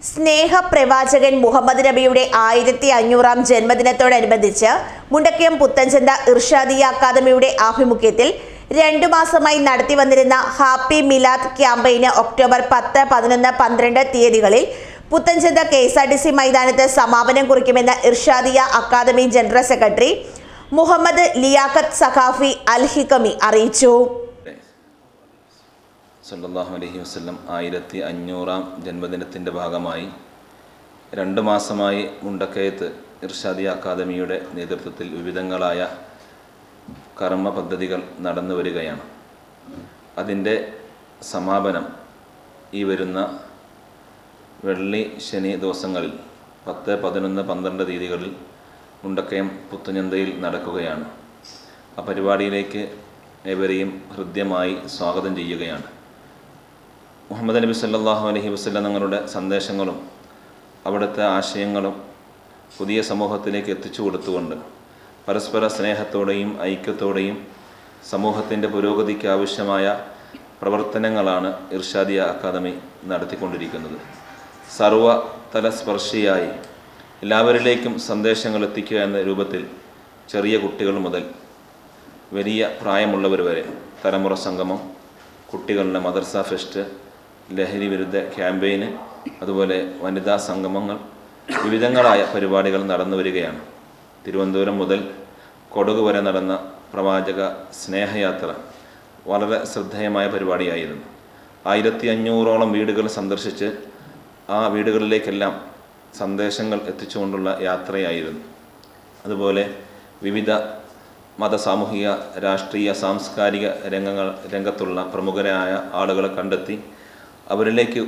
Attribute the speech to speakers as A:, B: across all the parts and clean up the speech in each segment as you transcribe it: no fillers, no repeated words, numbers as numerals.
A: സ്നേഹപ്രവാചകൻ മുഹമ്മദ് നബിയുടെ 1500-ാം ജന്മദിനത്തോടനുബന്ധിച്ച് മുണ്ടക്കയം പുത്തൻചന്ത ഇർഷാദിയ അക്കാദമിയുടെ ആഭിമുഖ്യത്തിൽ 2 മാസമായി നടത്തിവന്നിരുന്ന ഹാപ്പി മിലാദ് ക്യാമ്പയിന് ഒക്ടോബർ 10, 11, 12 തീയതികളിൽ പുത്തൻചന്ത KSRTC മൈതാനത്ത് സമാപനം കുറിക്കുമെന്ന് Irshadiya academy general secretary Muhammad Liyaqat Saqafi Al Hikami അറിയിച്ചു.
B: സല്ലല്ലാഹു അലൈഹി വസല്ലം 1500-ാം ജന്മദിനത്തിൻ്റെ ഭാഗമായി 2 മാസമായി മുണ്ടക്കയത്ത് ഇർഷാദിയ അക്കാദമിയുടെ നേതൃത്വത്തിൽ വിവിധങ്ങളായ കർമ്മ പദ്ധതികൾ നടന്നു വരികയാണ്. അതിൻ്റെ സമാപനം ഈ വരുന്ന വെള്ളി ശനി ദിവസങ്ങളിൽ 10, 11, 12 തീയതികളിൽ മുണ്ടക്കയം പുത്തൻചന്തയിൽ നടക്കുകയാണ്. ആ പരിപാടിയിലേക്ക് ഏവരെയും ഹൃദ്യമായി സ്വാഗതം ചെയ്യുകയാണ്. മുഹമ്മദ് നബി സല്ലല്ലാഹു അലൈഹി വസല്ലം തങ്ങളുടെ സന്ദേശങ്ങളും അവിടുത്തെ ആശയങ്ങളും പുതിയ സമൂഹത്തിലേക്ക് എത്തിച്ചു കൊടുത്തുകൊണ്ട് പരസ്പര സ്നേഹത്തോടെയും ഐക്യത്തോടെയും സമൂഹത്തിൻ്റെ പുരോഗതിക്ക് ആവശ്യമായ പ്രവർത്തനങ്ങളാണ് ഇർഷാദിയ അക്കാദമി നടത്തിക്കൊണ്ടിരിക്കുന്നത്. സർവതല സ്പർശിയായി എല്ലാവരിലേക്കും സന്ദേശങ്ങൾ എത്തിക്കുക എന്ന രൂപത്തിൽ ചെറിയ കുട്ടികൾ മുതൽ വലിയ പ്രായമുള്ളവർ വരെ തലമുറ സംഗമം, കുട്ടികളുടെ മദർസ ഫെസ്റ്റ്, ലഹരി വിരുദ്ധ ക്യാമ്പയിന്, അതുപോലെ വനിതാ സംഗമങ്ങൾ, വിവിധങ്ങളായ പരിപാടികൾ നടന്നു വരികയാണ്. തിരുവനന്തപുരം മുതൽ കൊടക് വരെ നടന്ന പ്രവാചക സ്നേഹയാത്ര വളരെ ശ്രദ്ധേയമായ പരിപാടിയായിരുന്നു. 1500-ഓളം വീടുകൾ സന്ദർശിച്ച് ആ വീടുകളിലേക്കെല്ലാം സന്ദേശങ്ങൾ എത്തിച്ചുകൊണ്ടുള്ള യാത്രയായിരുന്നു. അതുപോലെ വിവിധ മത, സാമൂഹിക, രാഷ്ട്രീയ, സാംസ്കാരിക രംഗത്തുള്ള പ്രമുഖരായ ആളുകളെ കണ്ടെത്തി അവരിലേക്ക്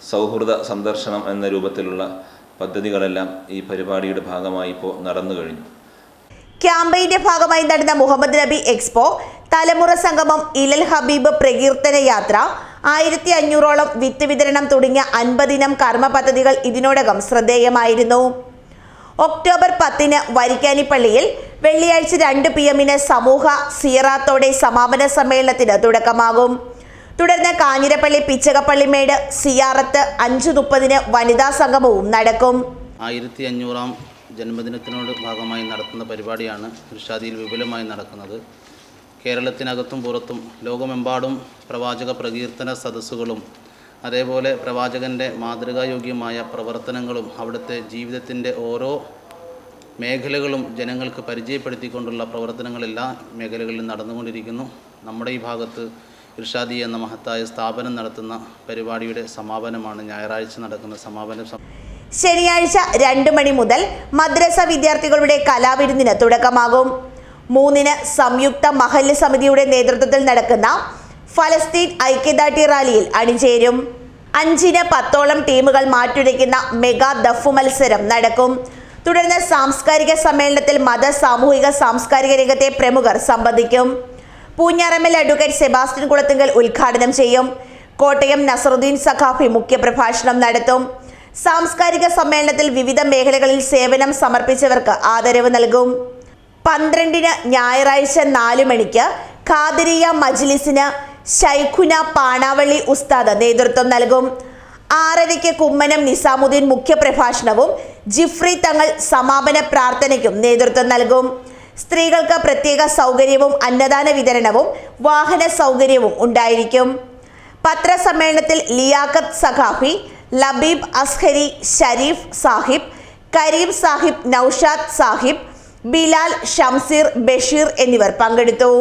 B: സൗഹൃദ സന്ദർശനം എന്ന രൂപത്തിലുള്ള പദ്ധതികളെല്ലാം ഈ പരിപാടിയുടെ ഭാഗമായി ഇപ്പോൾ നടന്നു കഴിഞ്ഞു.
A: ക്യാമ്പയിന്റെ ഭാഗമായി നടന്ന മുഹമ്മദ് നബി എക്സ്പോ, തലമുറ സംഗമം, ഇലൽ ഹബീബ് പ്രകീർത്തന യാത്ര, 1500-ഓളം വിത്ത് വിതരണം തുടങ്ങിയ 50 ഇനം കർമ്മ പദ്ധതികൾ ഇതിനോടകം ശ്രദ്ധേയമായിരുന്നു. ഒക്ടോബർ 10-ന് വരിക്കാനിപ്പള്ളിയിൽ വെള്ളിയാഴ്ച 2 PM സമൂഹ സിയറാത്തോടെ സമാപന സമ്മേളനത്തിന് തുടക്കമാകും. തുടർന്ന് കാഞ്ഞിരപ്പള്ളി പിച്ചകപ്പള്ളിമേട് സിയാറത്ത് 5:30-ന് വനിതാ സംഗമവും നടക്കും.
C: 1500-ാം ജന്മദിനത്തിനോട് ഭാഗമായി നടത്തുന്ന പരിപാടിയാണ് ഇർഷാദിയിൽ വിപുലമായി നടക്കുന്നത്. കേരളത്തിനകത്തും പുറത്തും ലോകമെമ്പാടും പ്രവാചക പ്രകീർത്തന സദസ്സുകളും അതേപോലെ പ്രവാചകൻ്റെ മാതൃകായോഗ്യമായ പ്രവർത്തനങ്ങളും അവിടുത്തെ ജീവിതത്തിൻ്റെ ഓരോ മേഖലകളും ജനങ്ങൾക്ക് പരിചയപ്പെടുത്തിക്കൊണ്ടുള്ള പ്രവർത്തനങ്ങൾ എല്ലാ മേഖലകളിലും നടന്നുകൊണ്ടിരിക്കുന്നു. നമ്മുടെ ഈ ഭാഗത്ത് ഇർഷാദി എന്ന മഹത്തായ സ്ഥാപനം നടത്തുന്ന പരിപാടിയുടെ സമാപനമാണ് ഞായറാഴ്ച നടക്കുന്ന സമാപനം.
A: ശനിയാഴ്ച 2 മണി മുതൽ മദ്രസ വിദ്യാർത്ഥികളുടെ കലാവിരുന്നിന് തുടക്കമാകും. 3-ന് സംയുക്ത മഹല്ല് സമിതിയുടെ നേതൃത്വത്തിൽ നടക്കുന്ന ഫലസ്തീൻ ഐക്യദാർഢ്യ റാലിയിൽ അണിചേരും. 5-ന് 10ഓളം ടീമുകൾ മാറ്റുരയ്ക്കുന്ന മെഗാ ദഫ് മത്സരം നടക്കും. തുടർന്ന് സാംസ്കാരിക സമ്മേളനത്തിൽ മത, സാമൂഹിക, സാംസ്കാരിക രംഗത്തെ പ്രമുഖർ സംബന്ധിക്കും. പൂഞ്ഞാറമ്മൽ അഡ്വക്കേറ്റ് സെബാസ്റ്റ്യൻ കുളത്തുങ്കൽ ഉദ്ഘാടനം ചെയ്യും. കോട്ടയം നസറുദ്ദീൻ സഖാഫി മുഖ്യപ്രഭാഷണം നടത്തും. സാംസ്കാരിക സമ്മേളനത്തിൽ വിവിധ മേഖലകളിൽ സേവനം സമർപ്പിച്ചവർക്ക് ആദരവ് നൽകും. 12-ന് ഞായറാഴ്ച 4 മണിക്ക് ഖാദിരിയ മജ്ലിസിന് ശൈഖുന പാണാവള്ളി ഉസ്താദ് നേതൃത്വം നൽകും. 6:30-ക്ക് കുമ്മനം നിസാമുദ്ദീൻ മുഖ്യപ്രഭാഷണവും ജിഫ്രി തങ്ങൾ സമാപന പ്രാർത്ഥനയ്ക്കും നേതൃത്വം നൽകും. സ്ത്രീകൾക്ക് പ്രത്യേക സൗകര്യവും അന്നദാന വിതരണവും വാഹന സൗകര്യവും ഉണ്ടായിരിക്കും. പത്രസമ്മേളനത്തിൽ ലിയാഖത്ത് സഖാഫി, ലബീബ് അസ്ഹരി, ഷരീഫ് സാഹിബ്, കരീം സാഹിബ്, നൌഷാദ് സാഹിബ്, ബിലാൽ, ഷംസീർ, ബഷീർ എന്നിവർ പങ്കെടുത്തു.